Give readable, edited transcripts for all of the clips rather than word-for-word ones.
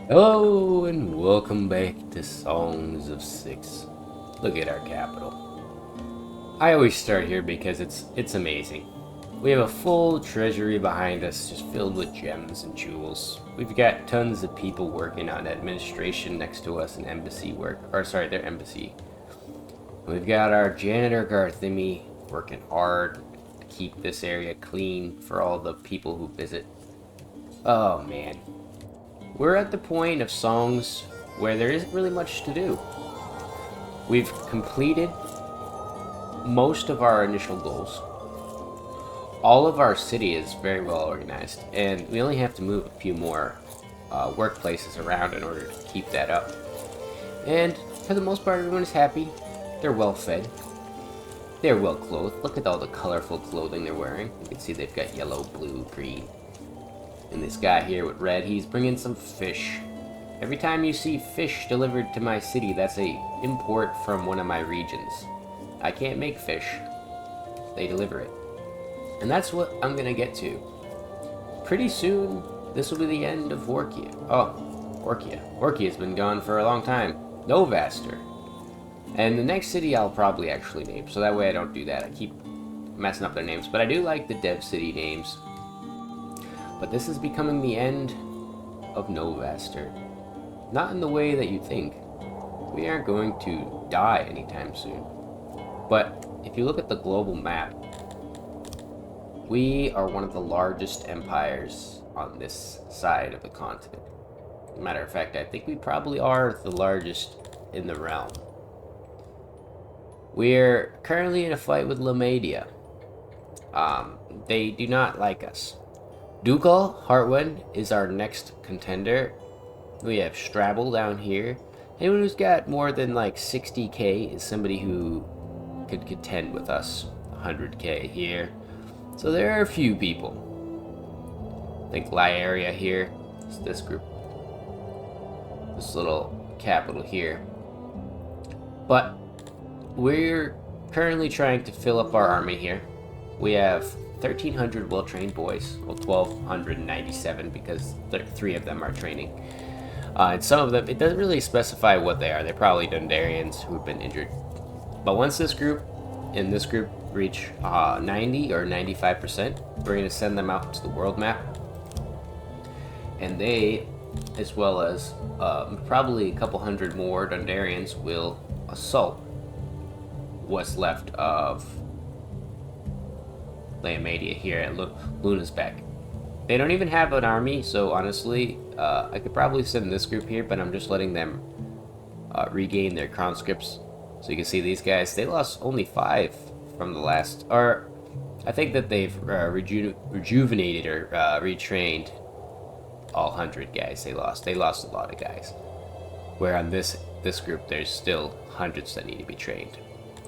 Hello and welcome back to Songs of Six. Look at our capital. I always start here because it's amazing. We have a full treasury behind us just filled with gems and jewels. We've got tons of people working on administration next to us and embassy work. Or sorry, their embassy. We've got our janitor Garthimi working hard to keep this area clean for all the people who visit. Oh man. We're at the point of songs where there isn't really much to do. We've completed most of our initial goals. All of our city is very well organized, and we only have to move a few more workplaces around in order to keep that up. And for the most part, everyone is happy. They're well fed. They're well clothed. Look at all the colorful clothing they're wearing. You can see they've got yellow, blue, green. And this guy here with red, he's bringing some fish. Every time you see fish delivered to my city, that's a import from one of my regions. I can't make fish. They deliver it. And that's what I'm gonna get to. Pretty soon, this will be the end of Vorkia. Oh, Vorkia. Vorkia's been gone for a long time. Novaster. And the next city I'll probably actually name, so that way I don't do that. I keep messing up their names, but I do like the Dev City names. But this is becoming the end of Novaster. Not in the way that you think. We aren't going to die anytime soon. But if you look at the global map, we are one of the largest empires on this side of the continent. Matter of fact, I think we probably are the largest in the realm. We're currently in a fight with Lamadia. They do not like us. Dukal Heartwind is our next contender. We have Strabble down here. Anyone who's got more than like 60k is somebody who could contend with us. 100k here. So there are a few people. I think Lyaria here is this group. This little capital here. But we're currently trying to fill up our army here. We have 1,300 well-trained boys. Well, 1,297 because 3 of them are training. And some of them, it doesn't really specify what they are. They're probably Dundarians who've been injured. But once this group reach 90 or 95%, we're going to send them out to the world map. And they, as well as probably a couple hundred more Dundarians, will assault what's left of Lamadia here at Luna's back. They don't even have an army, so honestly, I could probably send this group here, but I'm just letting them regain their conscripts. So you can see these guys, they lost only 5 from the last, or I think that they've rejuvenated or retrained all 100 guys they lost. They lost a lot of guys. Where on this group, there's still hundreds that need to be trained.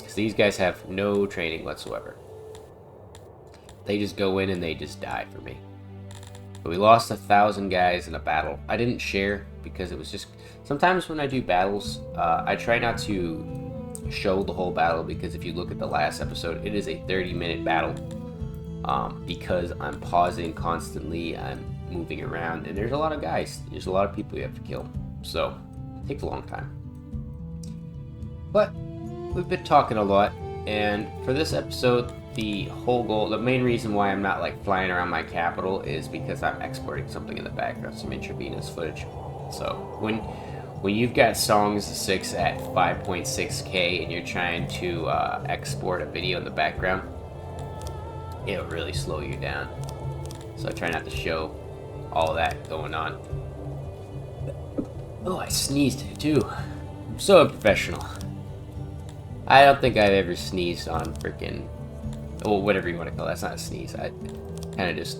So these guys have no training whatsoever. They just go in and they just die for me. But we lost 1,000 guys in a battle. I didn't share because it was just... Sometimes when I do battles, I try not to show the whole battle because if you look at the last episode, it is a 30-minute battle. Because I'm pausing constantly, I'm moving around, and there's a lot of guys. There's a lot of people you have to kill. So, it takes a long time. But, we've been talking a lot, and for this episode, the whole goal, the main reason why I'm not like flying around my capital is because I'm exporting something in the background, some intravenous footage. So when you've got Songs of 6 at 5.6k and you're trying to export a video in the background, it'll really slow you down. So I try not to show all that going on. Oh, I sneezed too. I'm so unprofessional. I don't think I've ever sneezed on freaking... Well, whatever you want to call it. That's not a sneeze. I kind of just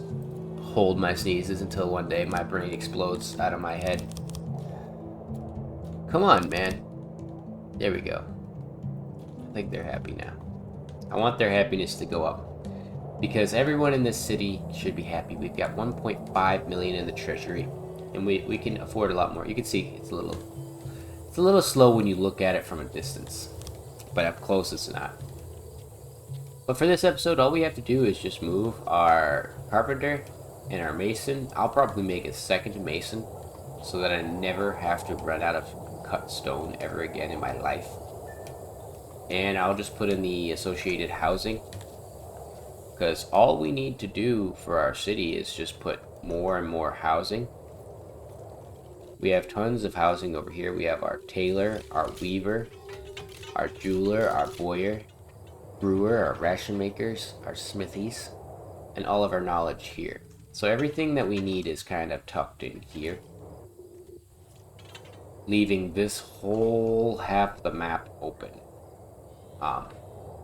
hold my sneezes until one day my brain explodes out of my head. Come on, man. There we go. I think they're happy now. I want their happiness to go up. Because everyone in this city should be happy. We've got 1.5 million in the treasury. And we can afford a lot more. You can see it's a little slow when you look at it from a distance. But up close it's not. But for this episode, all we have to do is just move our carpenter and our mason. I'll probably make a second mason so that I never have to run out of cut stone ever again in my life. And I'll just put in the associated housing, because all we need to do for our city is just put more and more housing. We have tons of housing over here. We have our tailor, our weaver, our jeweler, our bowyer, brewer, our ration makers, our smithies, and all of our knowledge here. So everything that we need is kind of tucked in here, leaving this whole half the map open.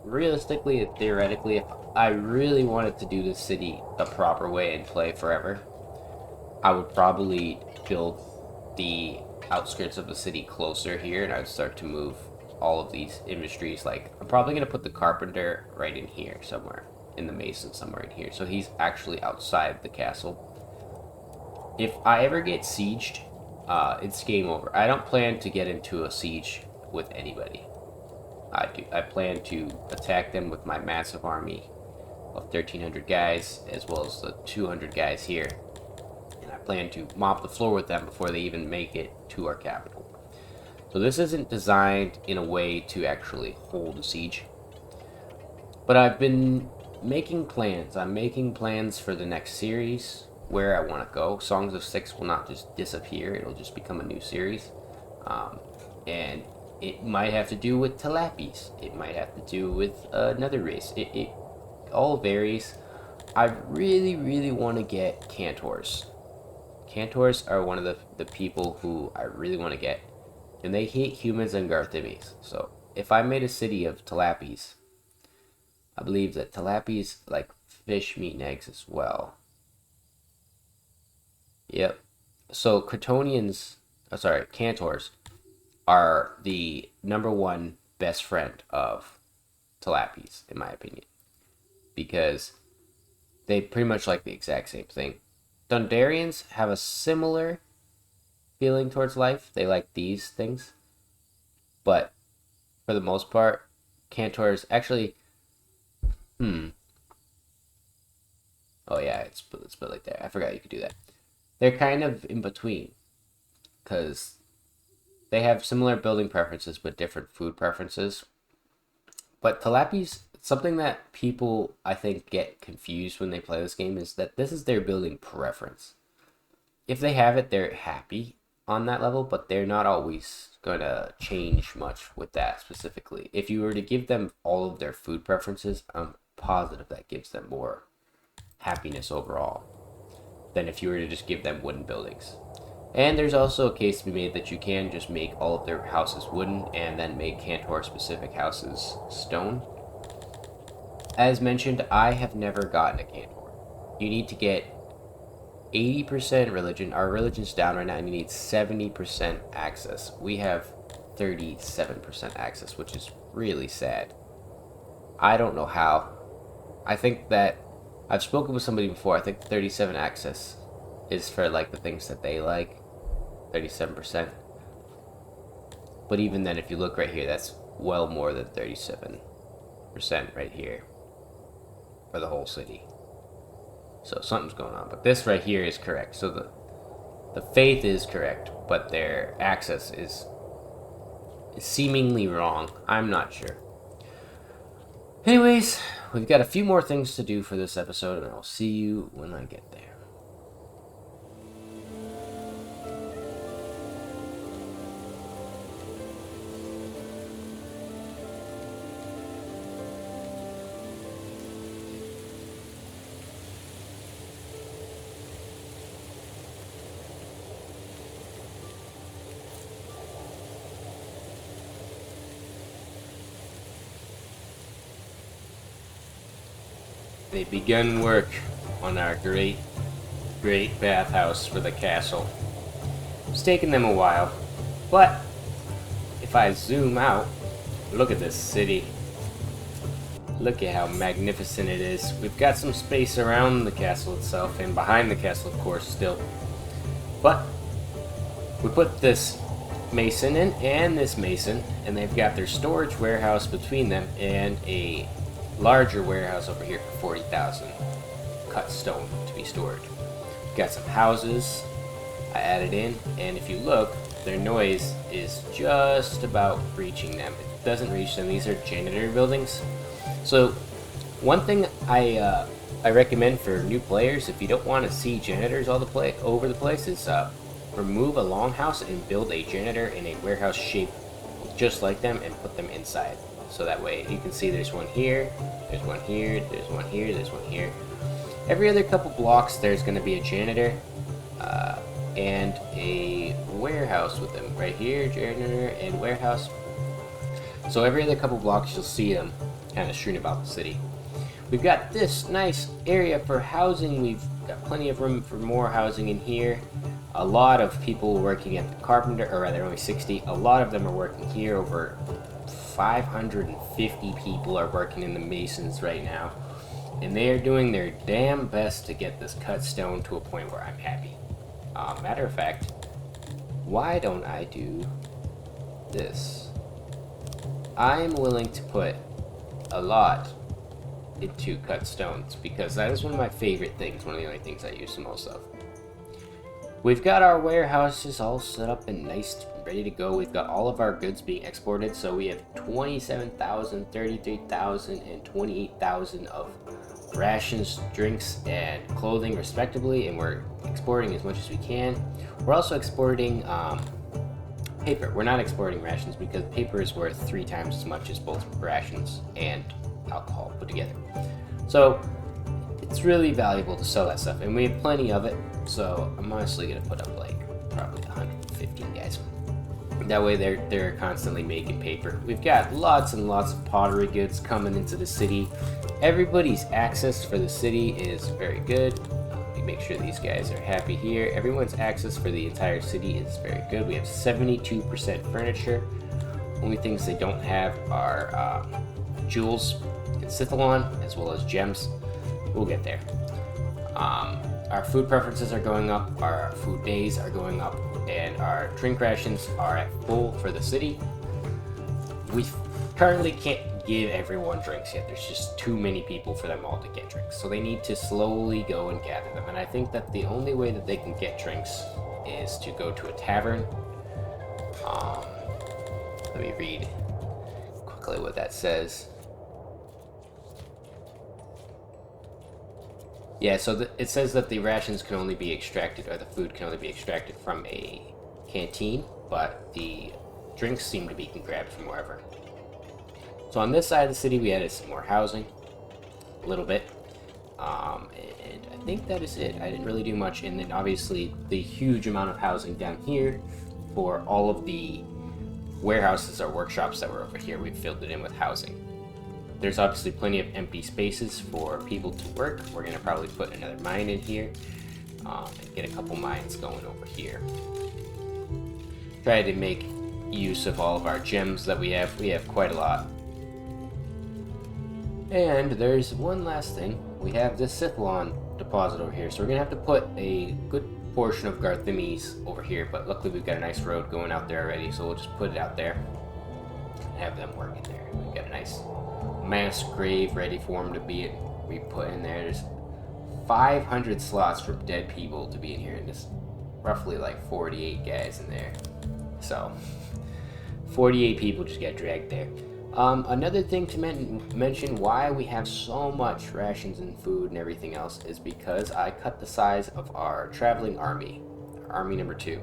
Realistically, theoretically, if I really wanted to do this city the proper way and play forever, I would probably build the outskirts of the city closer here, and I'd start to move all of these industries. Like, I'm probably going to put the carpenter right in here somewhere, in the mason somewhere in here, so he's actually outside the castle. If I ever get sieged, it's game over. I don't plan to get into a siege with anybody. I plan to attack them with my massive army of 1,300 guys, as well as the 200 guys here. And I plan to mop the floor with them before they even make it to our capital. So this isn't designed in a way to actually hold a siege. But I've been making plans. I'm making plans for the next series, where I want to go. Songs of Six will not just disappear. It'll just become a new series. And it might have to do with Talapis. It might have to do with another race. It all varies. I really want to get Cantors. Cantors are one of the people who I really want to get. And they hate humans and Garthimes. So if I made a city of Talapis, I believe that Talapis like fish, meat, and eggs as well. Yep. So Cantors are the #1 best friend of Talapis, in my opinion, because they pretty much like the exact same thing. Dundarians have a similar feeling towards life. They like these things, but for the most part, Cantors actually. Oh yeah, it's split like that. I forgot you could do that. They're kind of in between, because they have similar building preferences but different food preferences. But Talapis, something that people, I think, get confused when they play this game is that this is their building preference. If they have it, they're happy on that level, but they're not always going to change much with that specifically. If you were to give them all of their food preferences, I'm positive that gives them more happiness overall than if you were to just give them wooden buildings. And there's also a case to be made that you can just make all of their houses wooden and then make Cantor-specific houses stone. As mentioned, I have never gotten a Cantor. You need to get 80% religion. Our religion's down right now, and you need 70% access. We have 37% access, which is really sad. I don't know how. I think that I've spoken with somebody before. I think 37 access is for like the things that they like. 37%. But even then, if you look right here, that's well more than 37% right here for the whole city. So something's going on. But this right here is correct. So the faith is correct, but their access is seemingly wrong. I'm not sure. Anyways, we've got a few more things to do for this episode, and I'll see you when I get there. They begun work on our great bathhouse for the castle. It's taken them a while, but if I zoom out, look at this city. Look at how magnificent it is. We've got some space around the castle itself and behind the castle, of course, still. But we put this mason in and this mason, and they've got their storage warehouse between them and a larger warehouse over here for 40,000 cut stone to be stored. Got some houses I added in, and if you look, their noise is just about reaching them. It doesn't reach them. These are janitor buildings. So one thing I recommend for new players, if you don't want to see janitors all over the place, is remove a longhouse and build a janitor in a warehouse shape just like them and put them inside. So that way you can see there's one here, there's one here, there's one here, there's one here. Every other couple blocks there's going to be a janitor and a warehouse with them. Right here, janitor and warehouse. So every other couple blocks you'll see them kind of strewn about the city. We've got this nice area for housing. We've got plenty of room for more housing in here. A lot of people working at the carpenter, or rather only 60. A lot of them are working here. Over 550 people are working in the masons right now. And they are doing their damn best to get this cut stone to a point where I'm happy. Matter of fact, why don't I do this? I'm willing to put a lot into cut stones because that is one of my favorite things, one of the only things I use the most of. We've got our warehouses all set up and nice, ready to go. We've got all of our goods being exported, so we have 27,000, 33,000, and 28,000 of rations, drinks, and clothing respectively, and we're exporting as much as we can. We're also exporting paper. We're not exporting rations because paper is worth 3 times as much as both rations and alcohol put together. So it's really valuable to sell that stuff, and we have plenty of it. So I'm honestly gonna put up like probably 115 guys. That way they're constantly making paper. We've got lots and lots of pottery goods coming into the city. Everybody's access for the city is very good. We make sure these guys are happy here. Everyone's access for the entire city is very good. We have 72% furniture. Only things they don't have are jewels and Sithalon, as well as gems. We'll get there. Our food preferences are going up, our food days are going up, and our drink rations are at full for the city. We currently can't give everyone drinks yet. There's just too many people for them all to get drinks. So they need to slowly go and gather them. And I think that the only way that they can get drinks is to go to a tavern. Let me read quickly what that says. Yeah, so it says that the rations can only be extracted, or the food can only be extracted from a canteen, but the drinks seem to be grabbed from wherever. So on this side of the city, we added some more housing, a little bit, and I think that is it. I didn't really do much, and then obviously the huge amount of housing down here for all of the warehouses or workshops that were over here, we filled it in with housing. There's obviously plenty of empty spaces for people to work. We're going to probably put another mine in here and get a couple mines going over here. Try to make use of all of our gems that we have. We have quite a lot. And there's one last thing. We have this Sithalon deposit over here. So we're going to have to put a good portion of Garthemes over here. But luckily we've got a nice road going out there already. So we'll just put it out there and have them work in there. We've got a nice mass grave ready for them to be put in there. There's 500 slots for dead people to be in here, and there's roughly like 48 guys in there. So 48 people just get dragged there. Another thing to mention why we have so much rations and food and everything else is because I cut the size of our traveling army, army number 2.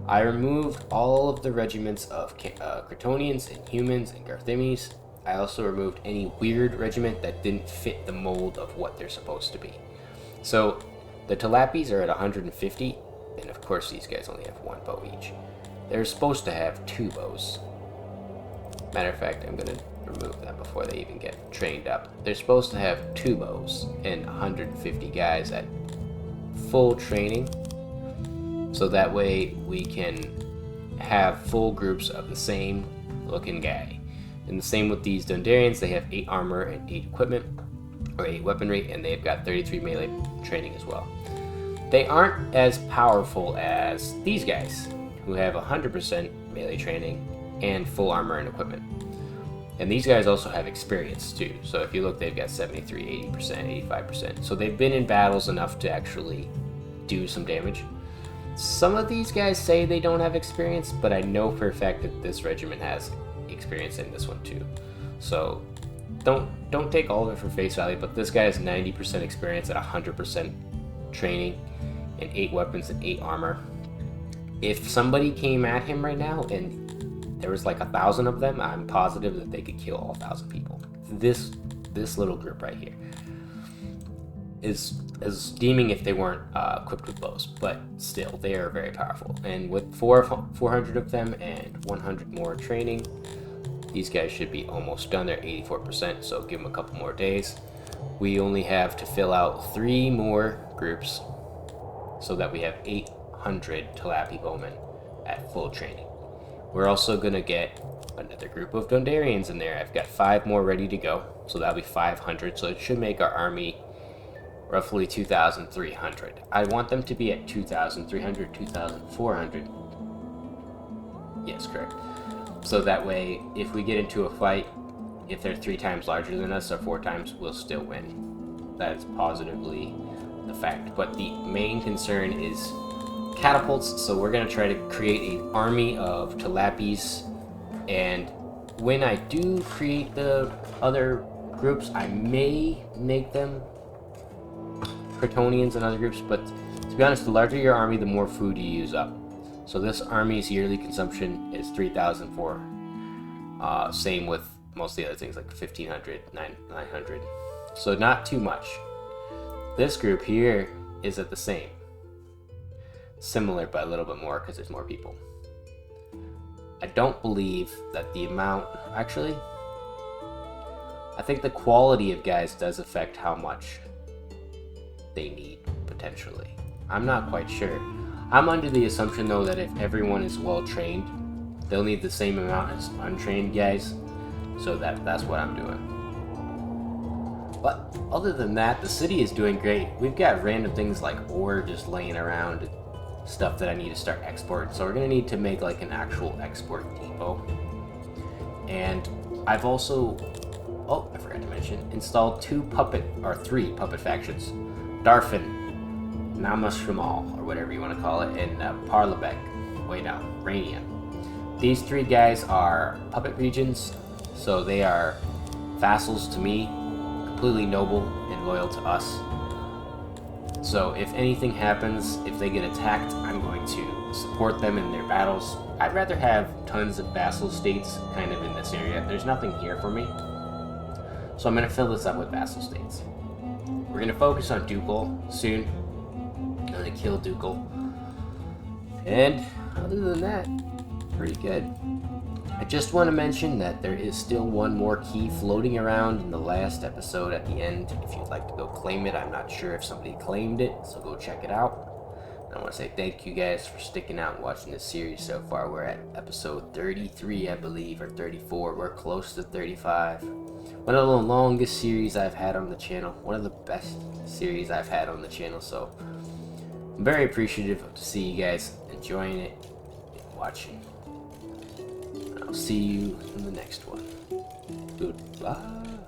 I removed all of the regiments of Cretonians and humans and Garthemes. I also removed any weird regiment that didn't fit the mold of what they're supposed to be. So the Talapis are at 150, and of course these guys only have 1 bow each. They're supposed to have 2 bows. Matter of fact, I'm going to remove them before they even get trained up. They're supposed to have 2 bows and 150 guys at full training, so that way we can have full groups of the same looking guy. And the same with these Dundarians, they have 8 armor and 8 equipment, or 8 weaponry, and they've got 33 melee training as well. They aren't as powerful as these guys, who have 100% melee training and full armor and equipment. And these guys also have experience too. So if you look, they've got 73, 80%, 85%. So they've been in battles enough to actually do some damage. Some of these guys say they don't have experience, but I know for a fact that this regiment has experience in this one too. So don't take all of it for face value, but this guy has 90% experience at 100% training and 8 weapons and 8 armor. If somebody came at him right now and there was like 1,000 of them, I'm positive that they could kill all 1,000 people. This little group right here is deeming if they weren't equipped with bows, but still they are very powerful. And with 400 of them and 100 more training, these guys should be almost done. They're 84%, so give them a couple more days. We only have to fill out 3 more groups so that we have 800 Talapi bowmen at full training. We're also going to get another group of Dondarians in there. I've got 5 more ready to go, so that'll be 500, so it should make our army roughly 2,300. I want them to be at 2,300, 2,400. Yes, correct. So that way, if we get into a fight, if they're 3 times larger than us or 4 times, we'll still win. That is positively the fact. But the main concern is catapults, so we're going to try to create an army of Talapis, and when I do create the other groups, I may make them Kratonians and other groups, but to be honest, the larger your army, the more food you use up. So this army's yearly consumption is 3,004. Same with most of the other things like 1,500, 900. So not too much. This group here is at the same. Similar, but a little bit more because there's more people. I don't believe that the amount... Actually, I think the quality of guys does affect how much they need, potentially. I'm not quite sure. I'm under the assumption, though, that if everyone is well trained, they'll need the same amount as untrained guys. So that's what I'm doing. But other than that, the city is doing great. We've got random things like ore just laying around, stuff that I need to start exporting. So we're going to need to make like an actual export depot. And I've also, oh, I forgot to mention, installed 3 puppet factions. Darfin, Namashramal, or whatever you want to call it, and Parlabek, Rania. These 3 guys are puppet regions, so they are vassals to me, completely noble and loyal to us. So if anything happens, if they get attacked, I'm going to support them in their battles. I'd rather have tons of vassal states kind of in this area. There's nothing here for me, so I'm going to fill this up with vassal states. We're going to focus on Ducal soon. I'm going to kill Ducal. And other than that, pretty good. I just want to mention that there is still one more key floating around in the last episode at the end. If you'd like to go claim it, I'm not sure if somebody claimed it, so go check it out. And I want to say thank you guys for sticking out and watching this series so far. We're at episode 33, I believe, or 34. We're close to 35. One of the longest series I've had on the channel. One of the best series I've had on the channel. So I'm very appreciative to see you guys enjoying it and watching. I'll see you in the next one. Goodbye.